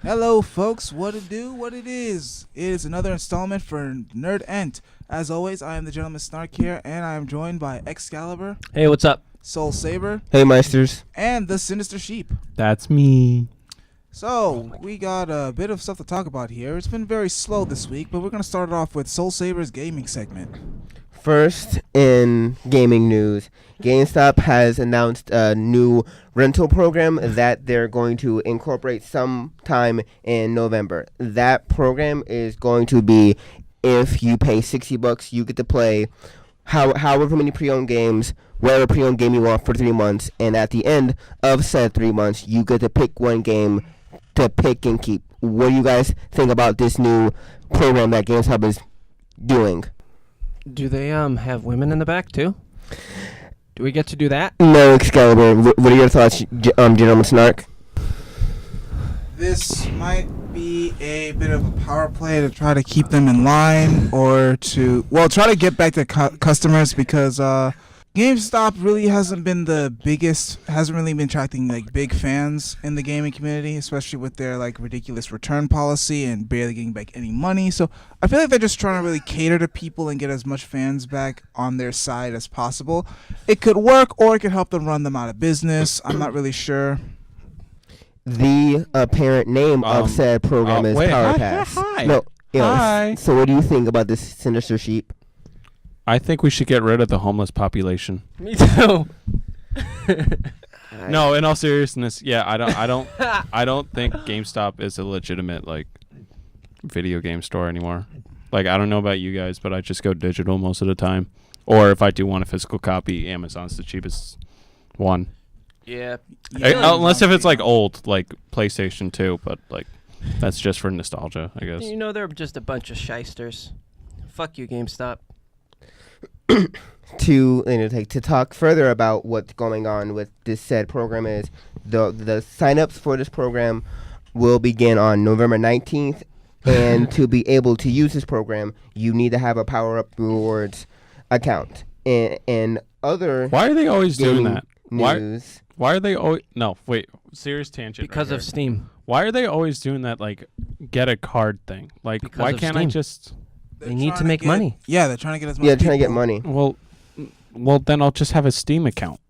Hello, folks. What it do? What it is? It is another installment for Nerd Ent. As always, I am the Gentleman Snark here, and I am joined by Excalibur. Hey, what's up? Soul Saber. Hey, Meisters. And the Sinister Sheep. That's me. So, we got a bit of stuff to talk about here. It's been very slow this week, but we're going to start it off with Soul Saber's gaming segment. First, in gaming news, GameStop has announced a new rental program that they're going to incorporate sometime in November. That program is going to be, if you pay $60, you get to play however many pre-owned games, whatever pre-owned game you want for 3 months, and at the end of said 3 months, you get to pick one game to pick and keep. What do you guys think about this new program that GameStop is doing? Do they have women in the back too? Do we get to do that? No, Excalibur. What are your thoughts, Gentleman Snark? This might be a bit of a power play to try to keep them in line or to, try to get back to customers because GameStop really hasn't been attracting like big fans in the gaming community, especially with their like ridiculous return policy and barely getting back any money. So I feel like they're just trying to really cater to people and get as much fans back on their side as possible. It could work, or it could help them run them out of business. I'm not really sure. The apparent name of said program is Power Pass. Hi. No, Hi. So what do you think about this Sinister Sheep? I think we should get rid of the homeless population. Me too. No, in all seriousness, yeah, I don't think GameStop is a legitimate like video game store anymore. Like, I don't know about you guys, but I just go digital most of the time. Or if I do want a physical copy, Amazon's the cheapest one. Yeah. Unless if it's like old, like PlayStation 2, but like that's just for nostalgia, I guess. You know, they're just a bunch of shysters. Fuck you, GameStop. To talk further about what's going on with this said program is the sign-ups for this program will begin on November 19th, and to be able to use this program, you need to have a Power Up Rewards account. And other Why are they always doing that? News. Why are they always... No, wait. Serious tangent. Because of Steam. Why are they always doing that, like, get a card thing? Like, Because why of can't Steam. I just... They need to make money. Yeah, they're trying to get as much. Yeah, trying to get money. Well, then I'll just have a Steam account.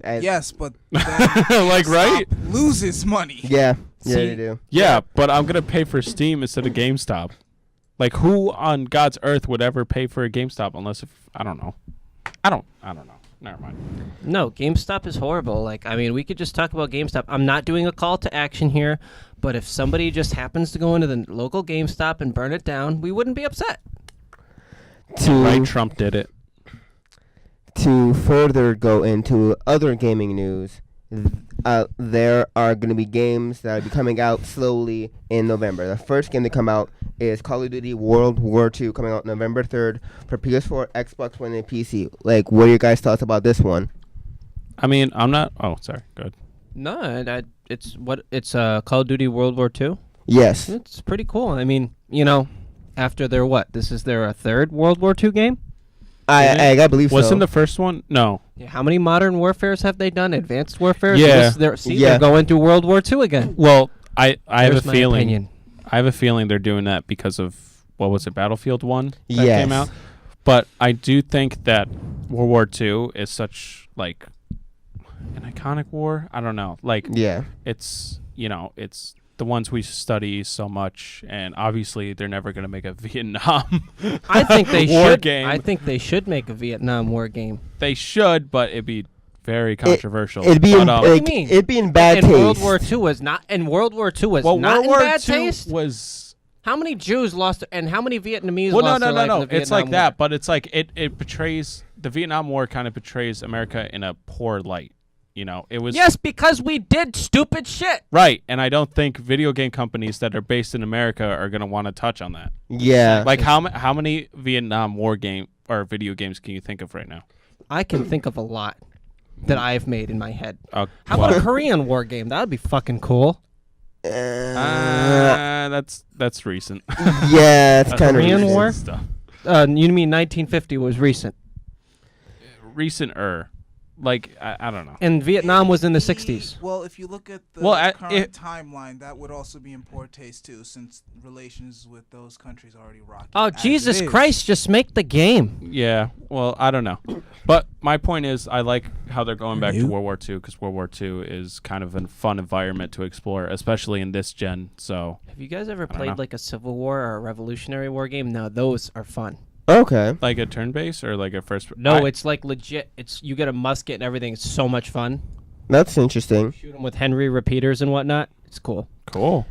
Yes, but like, right? loses money. Yeah, See? they do. Yeah, but I'm gonna pay for Steam instead of GameStop. Like, who on God's earth would ever pay for a GameStop unless if I don't know. I don't know. Never mind. No, GameStop is horrible. Like, I mean, we could just talk about GameStop. I'm not doing a call to action here, but if somebody just happens to go into the local GameStop and burn it down, we wouldn't be upset. Right, Trump did it. To further go into other gaming news, there are going to be games that will be coming out slowly in November. The first game to come out is Call of Duty World War II, coming out November 3rd for PS4, Xbox One, and PC. Like, what are your guys' thoughts about this one? I mean, I'm not... Oh, sorry. Good. No, it's Call of Duty World War II? Yes. It's pretty cool. I mean, you know, after their this is their third World War II game? I believe so. Wasn't the first one? No. Yeah, how many modern warfares have they done? Advanced warfare? Yeah. They're going through World War II again. Well, I have Here's a my feeling... opinion. I have a feeling they're doing that because of, what was it, Battlefield 1 that Yes. came out? But I do think that World War II is such, like, an iconic war. I don't know. Like, Yeah. it's, you know, it's the ones we study so much, and obviously they're never going to make a Vietnam I think they war should. game. I think they should make a Vietnam War game. They should, but it'd be very controversial. It'd be but, What do you mean? It'd be in bad and taste. World War II was not. And World War II was well, not World War in bad II taste. was... How many Jews lost, and how many Vietnamese Well, lost their life in the no. Vietnam It's like War? that, but it's like it portrays... The Vietnam War kind of portrays America in a poor light. You know, it was... Yes, because we did stupid shit. Right, and I don't think video game companies that are based in America are going to want to touch on that. Yeah. Like, how many Vietnam War game or video games can you think of right now? I can think of a lot that I've made in my head. How well, about a Korean War game? That would be fucking cool. that's recent. Yeah, it's That's kind of Korean recent. War? stuff. You mean 1950 was recent? Recent-er. like I don't know. And Vietnam was in the 60s. Well, if you look at the Well, current timeline, that would also be in poor taste too, since relations with those countries are already rocky. Oh, as Jesus it is. Christ, just make the game. Yeah, well, I don't know. But my point is, I like how they're going back to Nope. World War II, because World War II is kind of a fun environment to explore, especially in this gen. So, Have you guys ever don't played know. like a Civil War or a Revolutionary War game? No, those are fun. Okay. like a turn-based or like a first... No, it's like legit. It's you get a musket and everything. It's so much fun. That's interesting. Shoot them with Henry repeaters and whatnot. It's cool. Cool.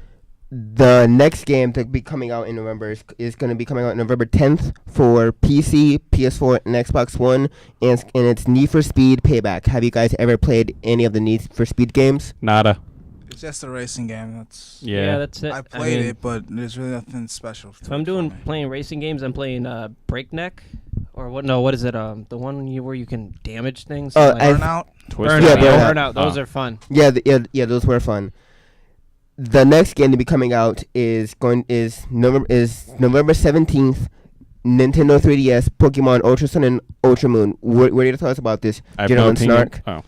The next game to be coming out in November is going to be coming out November 10th for PC, PS4, and Xbox One, and it's Need for Speed Payback. Have you guys ever played any of the Need for Speed games? Nada. It's just a racing game. That's Yeah. That's it. I played mean, it, but there's really nothing special. If I'm doing playing racing games, I'm playing Breakneck, or what? No, what is it? The one where you can damage things. Oh, like, Burnout. Twisted Yeah, Metal. Burnout. Those Oh. are fun. Yeah, those were fun. The next game to be coming out is November 17th. Nintendo 3DS, Pokemon Ultra Sun and Ultra Moon. What are your thoughts about this, I have General no and opinion. Snark?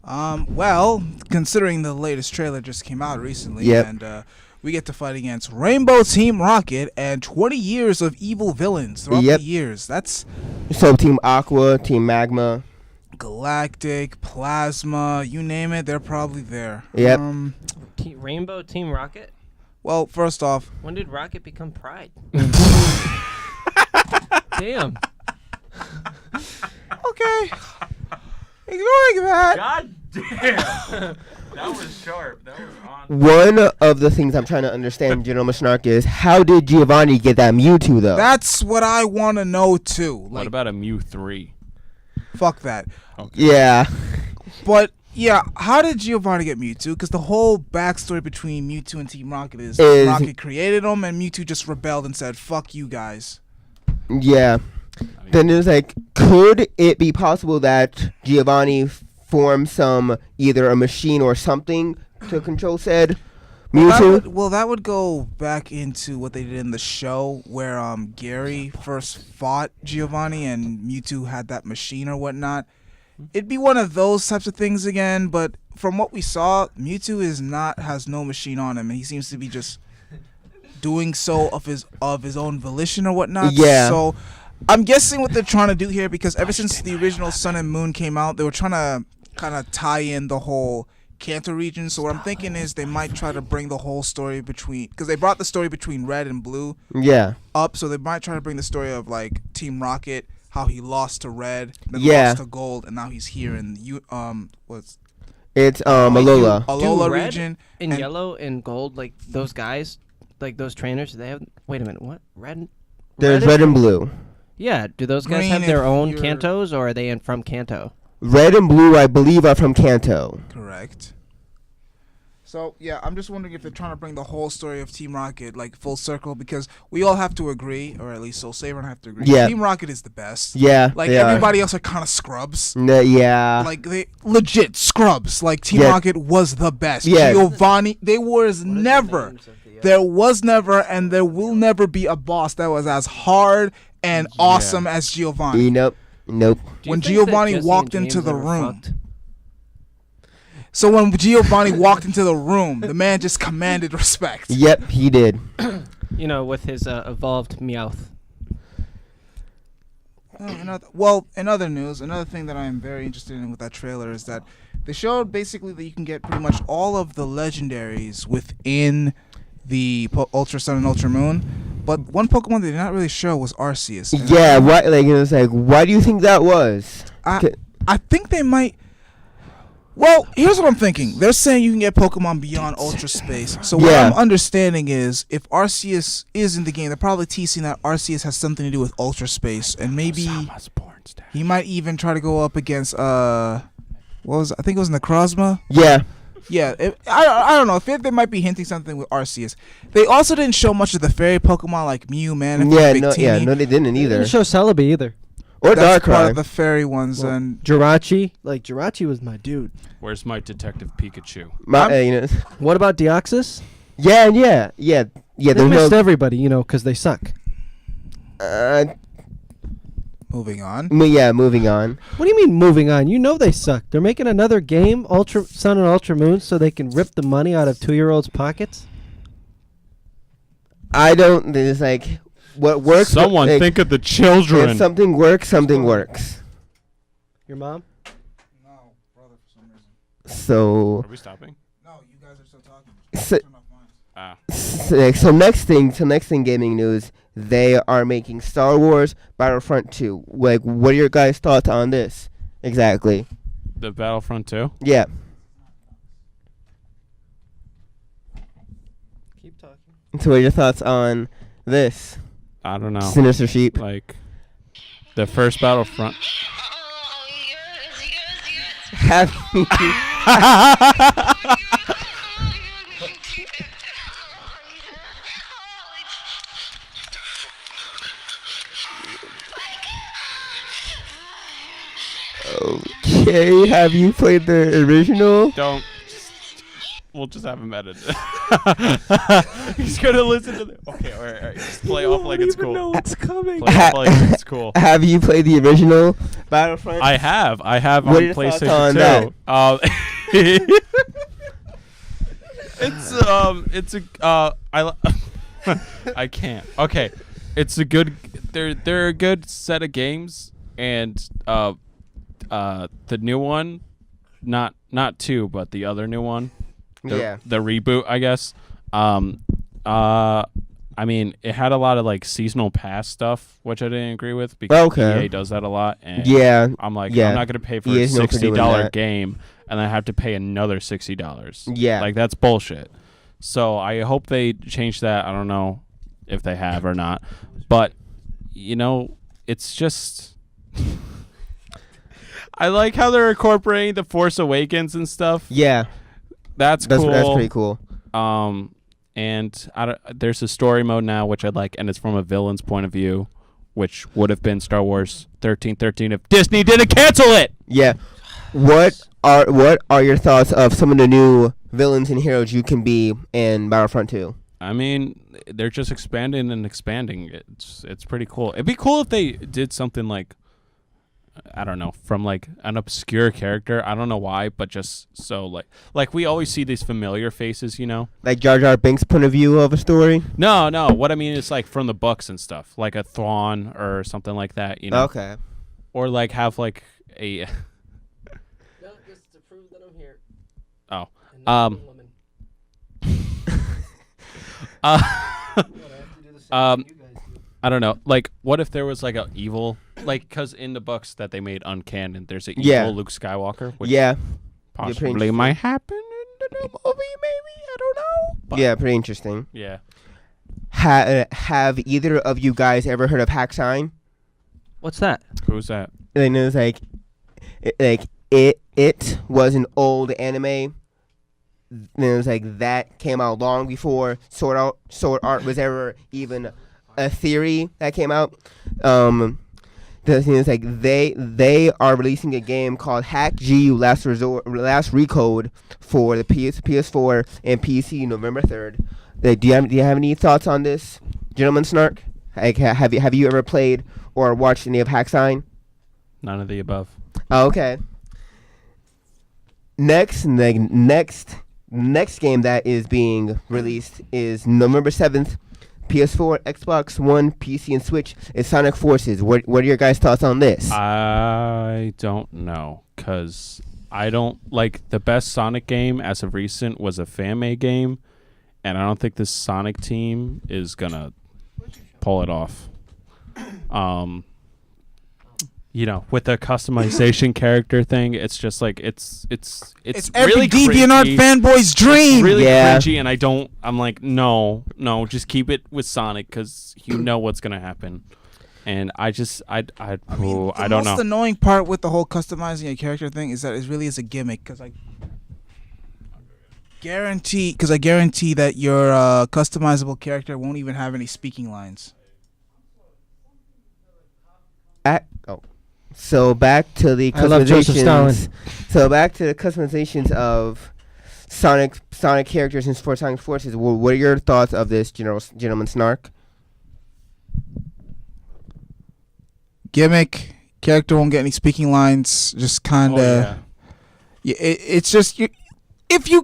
Oh. Well, considering the latest trailer just came out recently, Yep. and we get to fight against Rainbow Team Rocket and 20 years of evil villains throughout Yep. the years. That's So Team Aqua, Team Magma. Galactic, Plasma, you name it, they're probably there. Yep. Rainbow Team Rocket. Well, first off, When did Rocket become Pride? Damn. okay, ignoring that. God damn. That was sharp. That was on. One of the things I'm trying to understand, General Snark, is how did Giovanni get that Mewtwo though? That's what I want to know too. Like, What about a Mew 3? fuck that. Yeah. But yeah, how did Giovanni get Mewtwo? Because the whole backstory between Mewtwo and Team Rocket is Rocket created him, and Mewtwo just rebelled and said, "Fuck you guys." Yeah. Then there's like, could it be possible that Giovanni formed either a machine or something to control said Mewtwo? That would go back into what they did in the show where Gary first fought Giovanni and Mewtwo had that machine or whatnot. It'd be one of those types of things again, but from what we saw, Mewtwo has no machine on him, and he seems to be just doing so of his own volition or whatnot. Yeah. So I'm guessing what they're trying to do here, because ever since the original Sun and Moon came out, they were trying to kind of tie in the whole Kanto region. So what I'm thinking is they might try to bring the whole story because they brought the story between Red and Blue Yeah. up, so they might try to bring the story of like Team Rocket, how he lost to Red, then Yeah. lost to Gold, and now he's here in what's It's Alola. Alola Red region. and and- yellow and gold, like those guys, like those trainers. They have. Wait a minute. What? Red. There's red and blue. Yeah. Do those guys Green have their if own you're- Kantos, or are they from Kanto? Red and blue, I believe, are from Kanto. Correct. So yeah, I'm just wondering if they're trying to bring the whole story of Team Rocket like full circle, because we all have to agree, or at least Soul Saber and I have to agree. Yeah. Team Rocket is the best. Yeah. Like they are. everybody else are kind of scrubs. Yeah. Like they legit scrubs. Like Team Yeah. Rocket was the best. Yeah. Giovanni, there was never, and there will never be a boss that was as hard and awesome as Giovanni. Nope. Nope. Do you When think that Giovanni Jesse walked and into James the are room. fucked? So when Giovanni walked into the room, the man just commanded respect. Yep, he did. You know, with his evolved Meowth. In other news, another thing that I am very interested in with that trailer is that they showed basically that you can get pretty much all of the legendaries within the Ultra Sun and Ultra Moon. But one Pokemon they did not really show was Arceus. And Yeah, why? Like, it was like, why do you think that was? I think they might. Well, here's what I'm thinking. They're saying you can get Pokemon beyond Ultra Space. So what Yeah. I'm understanding is if Arceus is in the game, they're probably teasing that Arceus has something to do with Ultra Space, and maybe he might even try to go up against I think it was Necrozma. Yeah. Yeah, I don't know. I feel like they might be hinting something with Arceus. They also didn't show much of the fairy Pokemon like Mew, Manaphy, Victini. No, they didn't They either. didn't show Celebi either. Or That's part Darkrai. of the fairy ones, Well, and Jirachi. Like, Jirachi was my dude. Where's my Detective Pikachu? What about Deoxys? Yeah. Yeah. They There's missed no. everybody, because they suck. Moving on. Moving on. What do you mean moving on? You know they suck. They're making another game, Ultra Sun and Ultra Moon, so they can rip the money out of 2-year-olds' pockets? I don't. There's like what works. Someone like, think of the children. If something works, something works. Your mom? No, brother, for some reason. So. Are we stopping? No, you guys are still talking. So, Turn off mine. Ah. so next thing, gaming news. They are making Star Wars Battlefront 2. Like, what are your guys' thoughts on this? Exactly. The Battlefront 2? Yeah. Keep talking. So, what are your thoughts on this? I don't know. Sinister Sheep. Like, the first Battlefront. Have Okay, have you played the original? Don't. We'll just have him edit it. He's gonna listen to the. Okay, all right. Just play off like it's cool. It's coming. Play off like it's cool. Have you played the original Battlefront? I have on What are your thoughts on PlayStation 2. I can't. Okay, it's a good. They're a good set of games, and the new one, not 2, but the other new one. The reboot, I guess. I mean, it had a lot of like seasonal pass stuff, which I didn't agree with because EA does that a lot. And I'm like, I'm not gonna pay for a $60 game and I have to pay another $60. Yeah, like that's bullshit. So I hope they change that. I don't know if they have or not, but it's just. I like how they're incorporating the Force Awakens and stuff. Yeah, that's cool. That's pretty cool. And there's a story mode now, which I like, and it's from a villain's point of view, which would have been Star Wars 1313 if Disney didn't cancel it. Yeah. What are your thoughts of some of the new villains and heroes you can be in Battlefront 2? I mean, they're just expanding and expanding. It's pretty cool. It'd be cool if they did something like, I don't know, from like an obscure character. I don't know why, but just so like we always see these familiar faces, Like Jar Jar Binks' point of view of a story? No. What I mean is like from the books and stuff, like a Thrawn or something like that, Okay. Or like have like a. No, just to prove that I'm here. Oh. I don't know. Like, what if there was like a evil, like, because in the books that they made uncanon, there's an evil Luke Skywalker, which possibly might happen in the new movie. Maybe, I don't know. But Yeah, pretty interesting. yeah. Have either of you guys ever heard of Hack Sign? What's that? Who's that? And it was it was an old anime. And it was like that came out long before Sword Art was ever even a theory that came out. The thing is like they are releasing a game called Hack GU Last Recode for the PS4 and PC November 3rd. Do you have any thoughts on this, Gentleman Snark? Like, have you ever played or watched any of Hack Sign? None of the above. Oh, okay. Next game that is being released is November 7th. PS4, Xbox One, PC, and Switch is Sonic Forces. What are your guys' thoughts on this? I don't know, because I don't like the best Sonic game as of recent was a fan-made game, and I don't think this Sonic team is gonna pull it off. With the customization character thing, it's just like it's every really DeviantArt cringy. fanboy's dream. It's really Yeah. cringy, and I'm like, no, just keep it with Sonic, because you know what's gonna happen. And I the don't know. most annoying part with the whole customizing a character thing is that it really is a gimmick, because I guarantee that your customizable character won't even have any speaking lines. So back to the I love Joseph Stalin. customizations. So back to the customizations of Sonic characters and for Sonic Forces. What are your thoughts of this, Gentleman Snark? gimmick. Character won't get any speaking lines. Just kind of. Oh, yeah. It's just you. If you're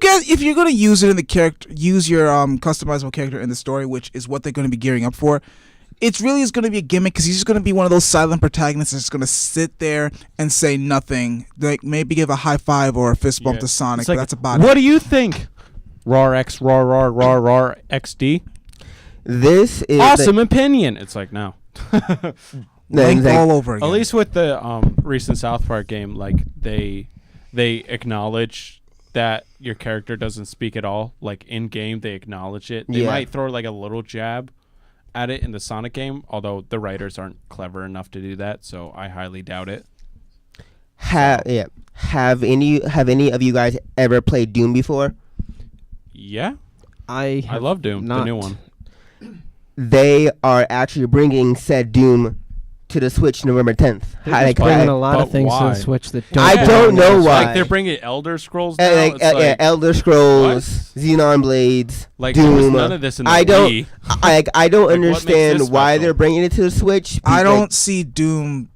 gonna use it in the character, use your customizable character in the story, which is what they're gonna be gearing up for. It's really is gonna be a gimmick because he's just gonna be one of those silent protagonists that's gonna sit there and say nothing, like maybe give a high five or a fist bump Yeah. to Sonic. It's like, But that's about what it. do you think? Roar X, roar, roar, roar, roar, XD. This is Awesome opinion. It's like, no. Length all over again. At least with the recent South Park game, like they acknowledge that your character doesn't speak at all. Like in game, they acknowledge it. They Yeah. might throw like a little jab at it in the Sonic game, although the writers aren't clever enough to do that. So I highly doubt it. Have any of you guys ever played Doom before? Yeah, I I love Doom, the not. new one. They are actually bringing said Doom to the Switch November 10th. They're just bringing a lot of but things to why? the Switch that I don't. don't know It's why. Like they're bringing Elder Scrolls now. Like, It's like, Elder Scrolls, Xenon Blades, like there was Doom. none of this in the I don't. Wii. I don't Like, what makes understand this why special? they're bringing it to the Switch. I Like, don't see Doom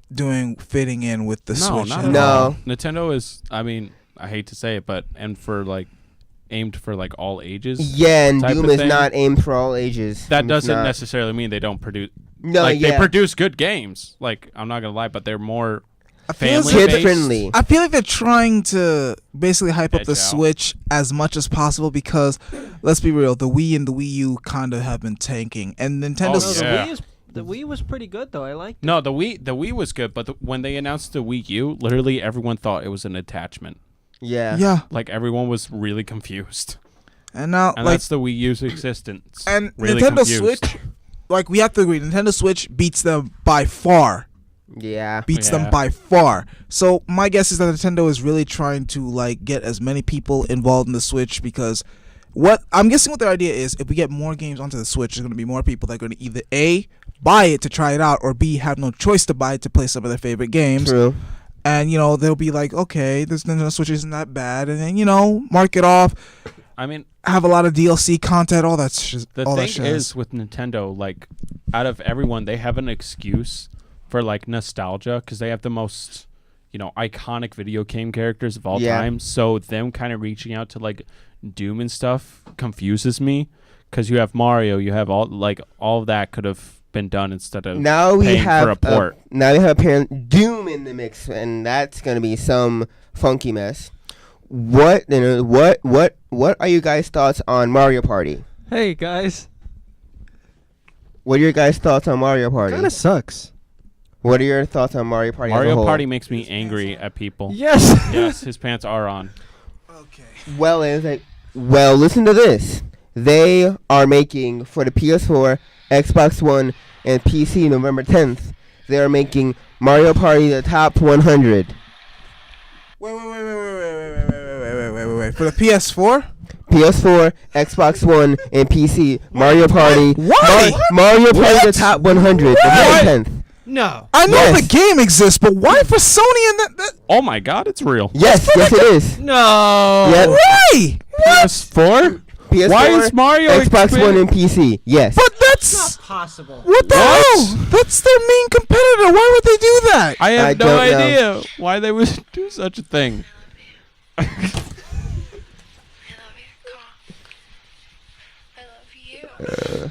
fitting in with the No, Switch. not at at No. all. Nintendo is, I mean, I hate to say it, but and for like aimed for like all ages. Yeah, and type Doom of is thing. not aimed for all ages. That It's doesn't not. necessarily mean they don't produce. No, like yeah. they produce good games. Like I'm not gonna lie, but they're more I feel family Kid based. friendly. I feel like they're trying to basically hype up Edge the out. Switch as much as possible because, let's be real, the Wii and the Wii U kind of have been tanking, and Nintendo's Oh, yeah. The Wii was pretty good though. I liked it. No, the Wii was good, but when they announced the Wii U, literally everyone thought it was an attachment. Yeah. yeah, Like everyone was really confused, and now and like that's the Wii U's existence. and really Nintendo confused. Switch, like we have to agree, Nintendo Switch beats them by far. Yeah. Beats Yeah. them by far. So my guess is that Nintendo is really trying to like get as many people involved in the Switch because what I'm guessing what their idea is, if we get more games onto the Switch, there's going to be more people that are going to either A, buy it to try it out, or B, have no choice to buy it to play some of their favorite games. True. And they'll be like, okay, this Nintendo Switch isn't that bad, and then mark it off, I mean, have a lot of DLC content, all that the all that thing is with Nintendo, like out of everyone, they have an excuse for like nostalgia because they have the most, iconic video game characters of all Yeah. time. So them kind of reaching out to like Doom and stuff confuses me because you have Mario, you have all of that could have been done instead of Now we paying have for a port. now we have apparent Doom in the mix, and that's gonna be some funky mess. What are you guys' thoughts on Mario Party? Hey guys. What are your guys' thoughts on Mario Party? Kind of sucks. What are your thoughts on Mario Party? as a Mario whole? Party makes me angry at people. Yes. Yes, his pants are on. Okay. Well, listen to this. They are making for the PS4, Xbox One, and PC November 10th. They are making Mario Party the top 100. Wait. For the PS4? PS4, Xbox One, and PC. Mario Party. Why? Mario Party the What? top 100. What? November 10th. No. I know Yes. the game exists, but why for Sony and that Oh my God, it's real. Yes, yes it is. No. Yep. why? PS4? PS4, Why is Mario Xbox expand- One, and PC. Yes. But that's Possible. what the What? hell? That's their main competitor. Why would they do that? I have I no don't know. idea why they would do such a thing. I love you.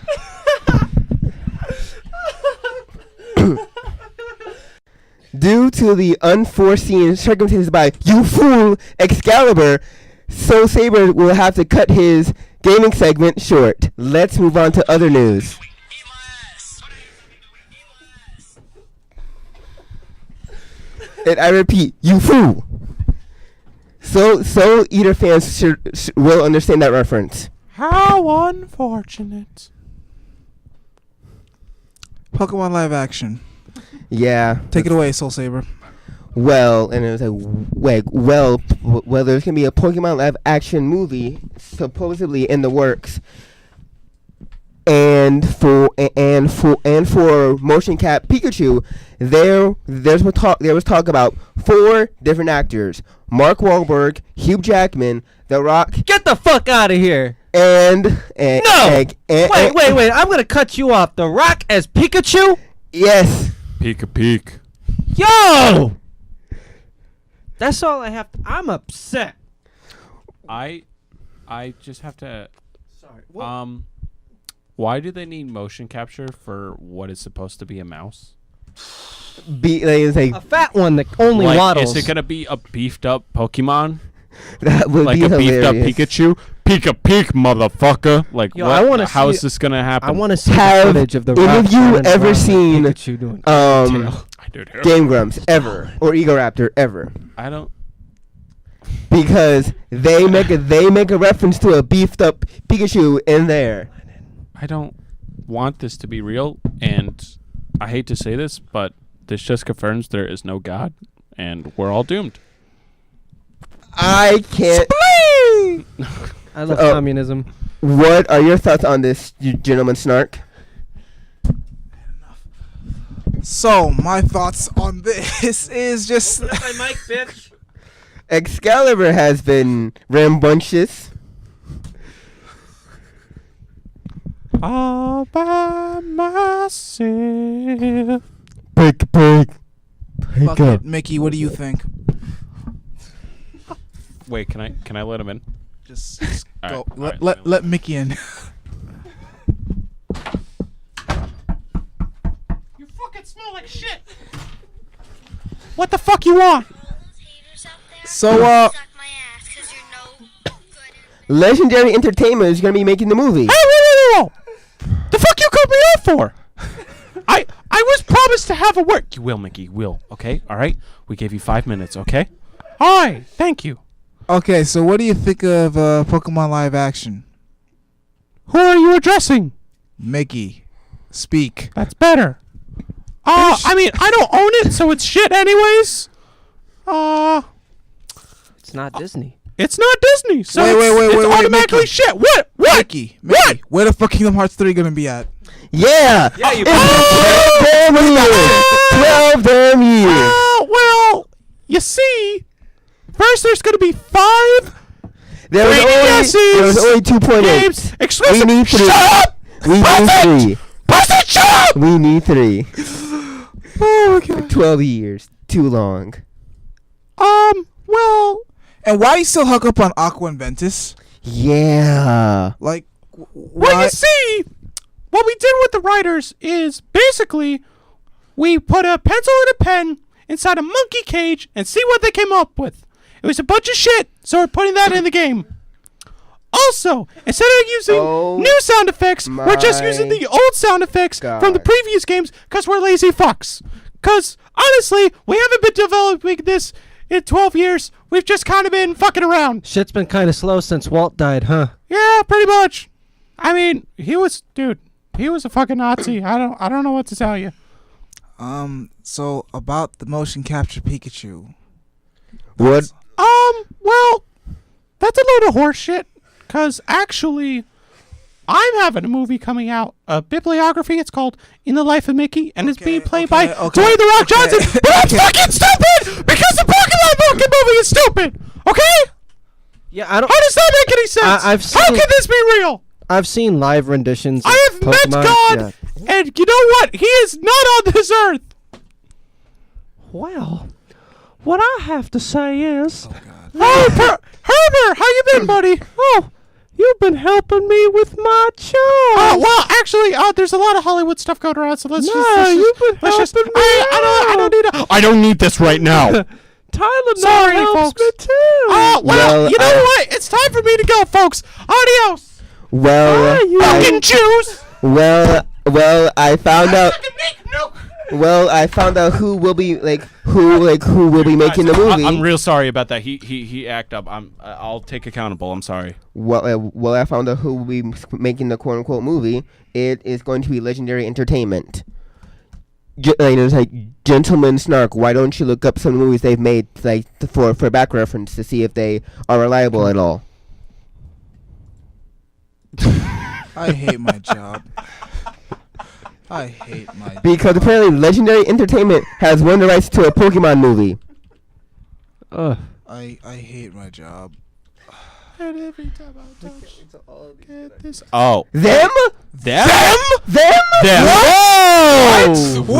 Due to the unforeseen circumstances by you fool Excalibur, Soul Saber will have to cut his gaming segment short. Let's move on to other news. And I repeat, you fool. Soul Eater fans will understand that reference. How unfortunate. Pokemon live action. Yeah. Take it away, Soul Saber. Well, and it was like, well, there's gonna be a Pokemon live action movie supposedly in the works, and for motion cap Pikachu, there was talk about 4 different actors: Mark Wahlberg, Hugh Jackman, The Rock, Get the fuck out of here. and No! Wait. I'm gonna cut you off. The Rock as Pikachu? Yes. Peek a peek. Yo! That's all I have. I'm upset. I just have to. Sorry. Why do they need motion capture for what is supposed to be a mouse? It's like A fat one that only Like, waddles. is it gonna be a beefed up Pokemon? that would Like be a beefed up hilarious. Pikachu? Pika peek, motherfucker! Like Yo, what? I wanna How see is this gonna happen? I want to see Have the footage of the any rock of you running ever around like seen, Pikachu doing um I do too. Game Grumps ever or Egoraptor ever? I don't. Because they make a reference to a beefed up Pikachu in there. I don't want this to be real, and I hate to say this, but this just confirms there is no God, and we're all doomed. I can't. I love Oh. communism. What are your thoughts on this, you gentleman Snark? So my thoughts on this is just my mic, bitch. Excalibur has been rambunctious. All by myself. Break. fuck it, Mickey. What do you think? Wait, can I let him in? Just All go. right, all right, Let Mickey in. You fucking smell like shit. What the fuck you want? So Suck my ass 'cause you're no good. Legendary Entertainment is going to be making the movie. Whoa. The fuck you cut me off for? I was promised to have a word. You will, Mickey. Will. Okay. All right. We gave you 5 minutes. Okay. All right. Thank you. Okay, so what do you think of Pokemon live action? Who are you addressing? Mickey, speak. That's better. I mean, I don't own it, so it's shit anyways. It's not Disney. It's not Disney, so Wait, it's automatically Mickey. shit. What? Mickey, where the fuck Kingdom Hearts 3 gonna be at? Yeah! Yeah, you. 12 damn years! Well, you see, first there's going to be 5 There was only 2.8. games exclusive. We need 3. Shut up! We need 3. Bastard, shut up! We need 3. Oh my god. 12 years. Too long. Well, And why you still hook up on Aqua and Ventus? Yeah. Like, well, you see, what we did with the writers is basically we put a pencil and a pen inside a monkey cage and see what they came up with. It was a bunch of shit, so we're putting that in the game. Also, instead of using new sound effects, we're just using the old sound effects from the God. previous games because we're lazy fucks. Because, honestly, we haven't been developing this in 12 years. We've just kind of been fucking around. Shit's been kind of slow since Walt died, huh? Yeah, pretty much. I mean, he was a fucking Nazi. I don't know what to tell you. So about the motion capture Pikachu. What? Well, that's a load of horse shit. Cause actually, I'm having a movie coming out, a bibliography. It's called In the Life of Mickey, and it's being played by Dwayne The Rock Johnson. But that's fucking stupid because the Pokemon fucking movie is stupid. Okay? Yeah, I don't. How does that make any sense? I've How seen- can this be real? I've seen live renditions. I of have met Pokemon. God, Yeah. and you know what? He is not on this earth. Well, what I have to say is, Herbert, how you been, buddy? oh, you've been helping me with my chores. Well, actually, there's a lot of Hollywood stuff going around, so let's No, just. you've been let's just. helping me I don't need this right now. Tyler Sorry, now helps folks. me too. Well, you know what? It's time for me to go, folks. Adios. Well, Fucking Jews. I found out. Well, I found out who will be who will be making the movie. I'm real sorry about that. He acted up. I'll take accountable. I'm sorry. Well, I found out who will be making the quote unquote movie. It is going to be Legendary Entertainment. It's like Gentleman Snark. Why don't you look up some movies they've made for back reference to see if they are reliable at all? I hate my job. I hate my Because apparently Legendary Entertainment has won the rights to a Pokemon movie. Ugh. I hate my job. And every time I touch, get this. Oh, Them? them? Them? Them. Whoa! What? Whoa!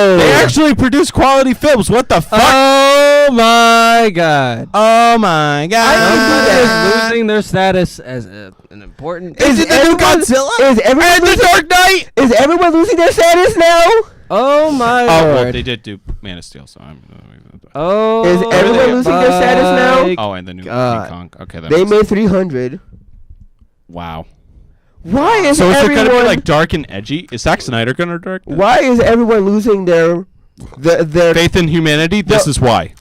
Oh! They actually produce quality films. What the fuck? Oh my god! Oh my god! Somebody is losing their status as an important. Is it the new Godzilla? Is everyone And the losing, Dark Knight. is everyone losing their status now? Oh my Oh, well, lord! they did do Man of Steel, so I'm. Oh, Is everyone losing their status now? my Oh, and the new King God. Kong. Okay, that They makes made 300. wow. Why is So is it everyone? gonna be like dark and edgy? Is Zack Snyder gonna direct it? Why is everyone losing their Faith in humanity. This is why.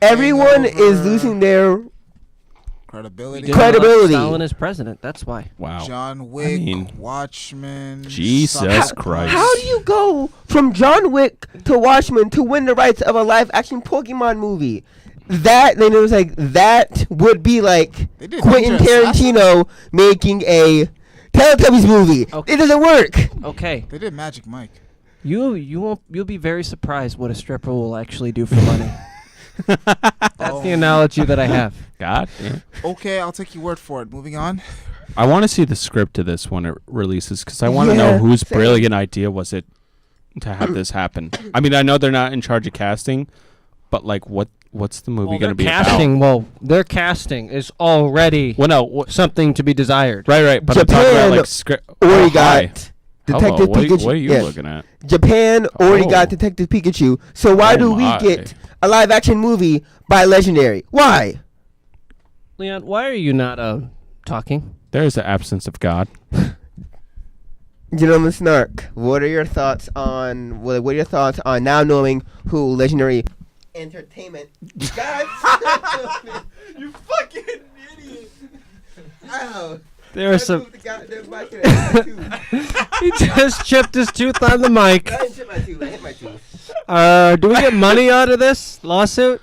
Everyone is Hangover. losing their Credibility. Didn't elect Credibility. Stalin as president. That's why. Wow. John Wick, mean, Watchmen. Jesus Sucker Christ. How do you go from John Wick to Watchmen to win the rights of a live-action Pokemon movie? Then it was like that would be like They did Quentin Ninja Assassin. Tarantino making a Teletubbies movie. Okay. It doesn't work. Okay, They did Magic Mike. you'll be very surprised what a stripper will actually do for money. That's Oh. the analogy that I have. God damn. Okay, I'll take your word for it. Moving on. I want to see the script to this when it releases because I want to Yeah, know whose same. brilliant idea was it to have this happen. I mean, I know they're not in charge of casting, but like, what's the movie Well, going to their be casting. about? Well, their casting is already Well, no, something to be desired. right. But I'm talking about Japan like script. Already hi. got Hello, Detective what, Pikachu. what are you Yeah. looking at? Japan already Oh. got Detective Pikachu. So why Oh do we my. get a live-action movie by Legendary? Why? Leon, why are you not talking? There's the absence of God. Gentleman Snark, what are your thoughts on now knowing who Legendary Entertainment? God, you fucking idiot! Ow. There are some. Moved the goddamn mic and I hit my tooth. He just chipped his tooth on the mic. I didn't chip my tooth. I hit my tooth. Do we get money out of this lawsuit?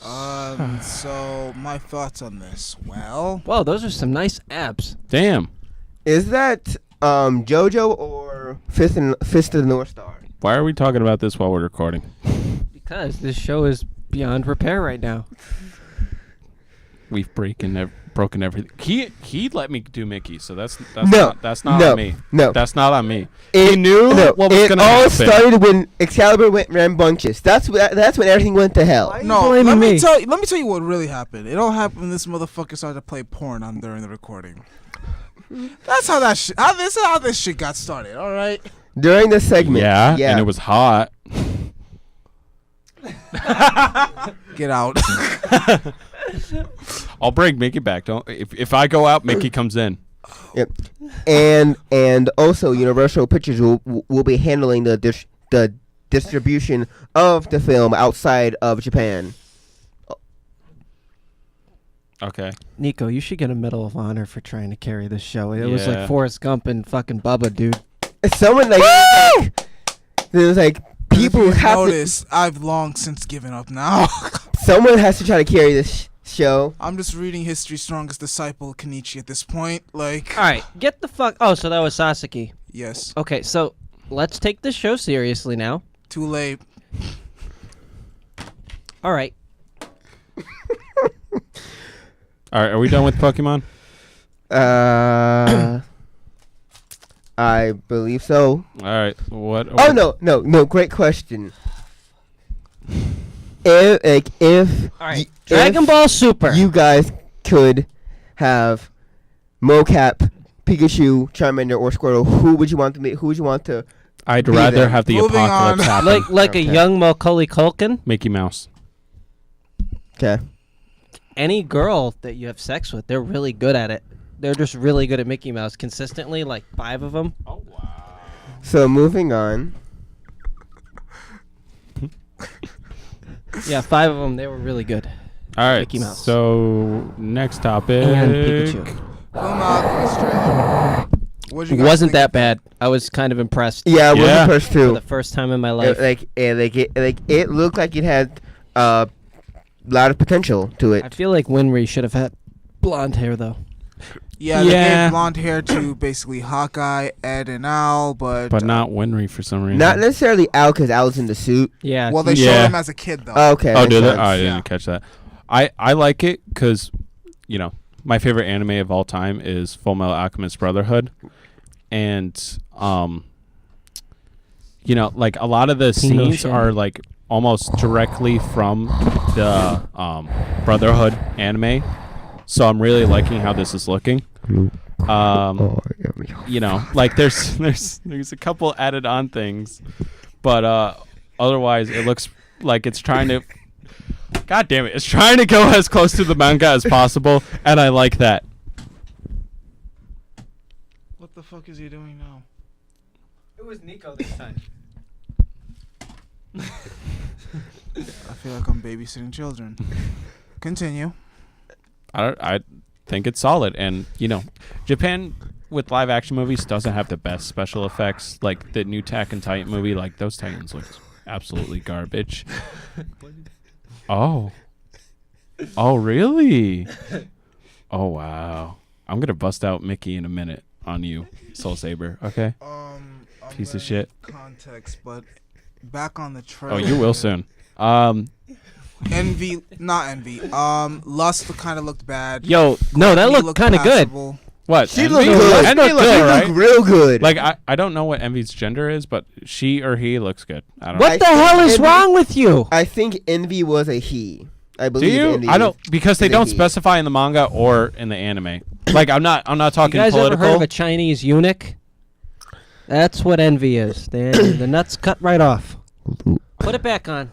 So my thoughts on this. Well, Whoa, those are some nice abs. Damn. Is that JoJo or Fist of the North Star? Why are we talking about this while we're recording? Because this show is beyond repair right now. We've broken everything. He let me do Mickey, so that's No, not no, on me. no. That's not on me. It, He knew no, what was it gonna all happen. started when Excalibur went rambunctious. That's when everything went to hell. Why? no. blaming Let me me? tell you what really happened. It all happened when this motherfucker started to play porn on during the recording. That's how that shit. This is how this shit got started. All right. During the segment, Yeah, and it was hot. Get out. I'll bring Mickey back. Don't if I go out, Mickey comes in. Yep. And also Universal Pictures will be handling the distribution of the film outside of Japan. Okay. Nico, you should get a Medal of Honor for trying to carry this show. It was Yeah. like Forrest Gump and fucking Bubba, dude. Someone there's like people If you have to, notice, I've long since given up now. someone has to try to carry this show. I'm just reading History's Strongest Disciple, Kenichi, at this point. Like, All right, get the fuck. Oh, so that was Sasaki. yes, Okay, so let's take this show seriously now. too late. All right. All right. Are we done with Pokemon? I believe so. All right. What? Oh no! Great question. If All right. Dragon if Ball Super. you guys could have mocap Pikachu, Charmander, or Squirtle, who would you want to make? Who would you want to? I'd Be rather there. have the Moving apocalypse on. happen. like a Okay. young Macaulay Culkin. Mickey Mouse. Okay. Any girl that you have sex with, they're really good at it. They're just really good at Mickey Mouse consistently, like 5 of them. Oh wow. So moving on. Yeah, 5 of them. They were really good. All right. Mickey Mouse. So next topic. And Pikachu. Film Alchemist trailer. What'd you guys Wasn't think? that bad. I was kind of impressed Yeah, I was Yeah. impressed for too. the first time in my life. It looked like it had a lot of potential to I it. feel like Winry should have had blonde hair though. Yeah, they Yeah. gave blonde hair to basically Hawkeye, Ed, and Al, but not Winry for some reason. Not necessarily Al, because Al's in the suit. Yeah. well, they Yeah. showed him as a kid though. Okay. Oh, makes did it? sense. Oh, I didn't Yeah. catch that. I like it because, my favorite anime of all time is Full Metal Alchemist Brotherhood, and you know, like a lot of the scenes Pinochet. are like almost directly from the Brotherhood anime. So I'm really liking how this is looking. You know, like there's a couple added on things, but otherwise it looks like it's trying to. God damn it! It's trying to go as close to the manga as possible, and I like that. What the fuck is he doing now? It was Nico this time. I feel like I'm babysitting children. Continue. I think it's solid, and you know, Japan with live action movies doesn't have the best special effects. Like the new Attack and Titan movie, like those Titans look absolutely garbage. Oh really? Oh wow! I'm gonna bust out Mickey in a minute on you, Soul Saber. Okay, I'm piece of learning shit. Context, but back on the trailer. Oh, you will soon. Not envy. Lust kind of looked bad. Yo, no, that Envy looked kind of good. passable. What? She Envy? looked good. Envy She looks looked alright. real good. Like I don't know what Envy's gender is, but she or he looks good. I don't know. What the hell is wrong with you? I think Envy was a he. I Do believe you? Envy I don't, because they is a don't he. specify in the manga or in the anime. Like I'm not You talking guys ever political. heard of a Chinese eunuch? That's what envy is. The nuts cut right off. Put it back on.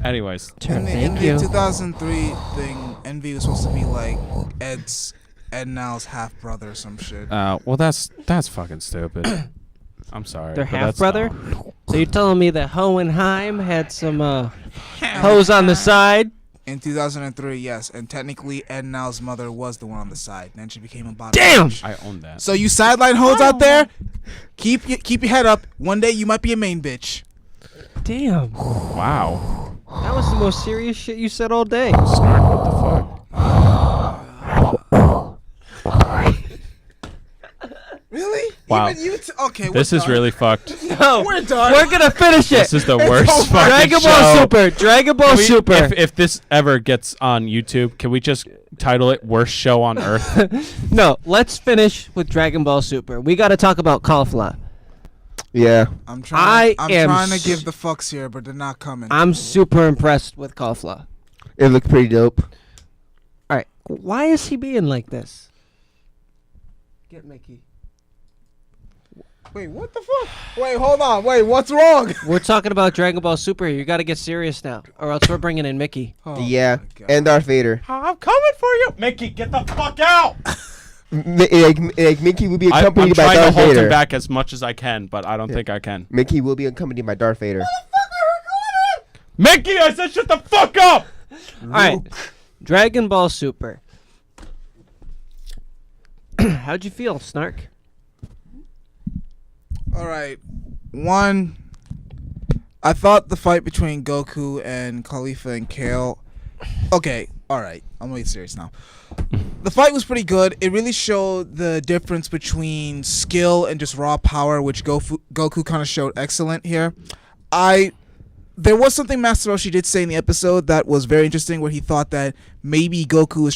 Anyways, In Thank the you. 2003 thing, Envy was supposed to be like Ed Now's half brother or some shit. well that's fucking stupid. I'm sorry. Their but half that's brother. dumb. So you're telling me that Hohenheim had some hoes on the side? In 2003, yes, and technically Ed Now's mother was the one on the side. Then she became a bottom. Damn! bitch. I own that. So you sideline hoes out there, keep your head up. One day you might be a main bitch. Damn. Wow. That was the most serious shit you said all day. Snark, what the fuck? Really? Wow. Even you okay. This we're is done. really fucked. No, We're done. We're gonna finish it. This is the worst over. fucking Dragon show. Ball Super. Dragon Ball Can we- Super. If this ever gets on YouTube, can we just title it "Worst Show on Earth"? No, let's finish with Dragon Ball Super. We got to talk about cauliflower. Yeah. I'm trying to am give the fucks here, but they're not coming. I'm super impressed with cauliflower. It looked pretty dope. All right, why is he being like this? Get Mickey. Wait, what the fuck? Wait, hold on. Wait, what's wrong? We're talking about Dragon Ball Super here. You got to get serious now, or else we're bringing in Mickey. Oh Yeah. my God. And Darth Vader. I'm coming for you, Mickey. Get the fuck out! Like Mickey will be I'm accompanied by trying to Darth hold Vader. him back as much as I can, but I don't think I can. Mickey will be accompanied by Darth Vader. Mickey, I said shut the fuck up! All right, Dragon Ball Super. How'd you feel, Snark? All right. One, I thought the fight between Goku and Khalifa and Kale. Okay, all right. I'm really serious now. The fight was pretty good. It really showed the difference between skill and just raw power, which Goku kind of showed excellent here. There was something Master Roshi did say in the episode that was very interesting, where he thought that maybe Goku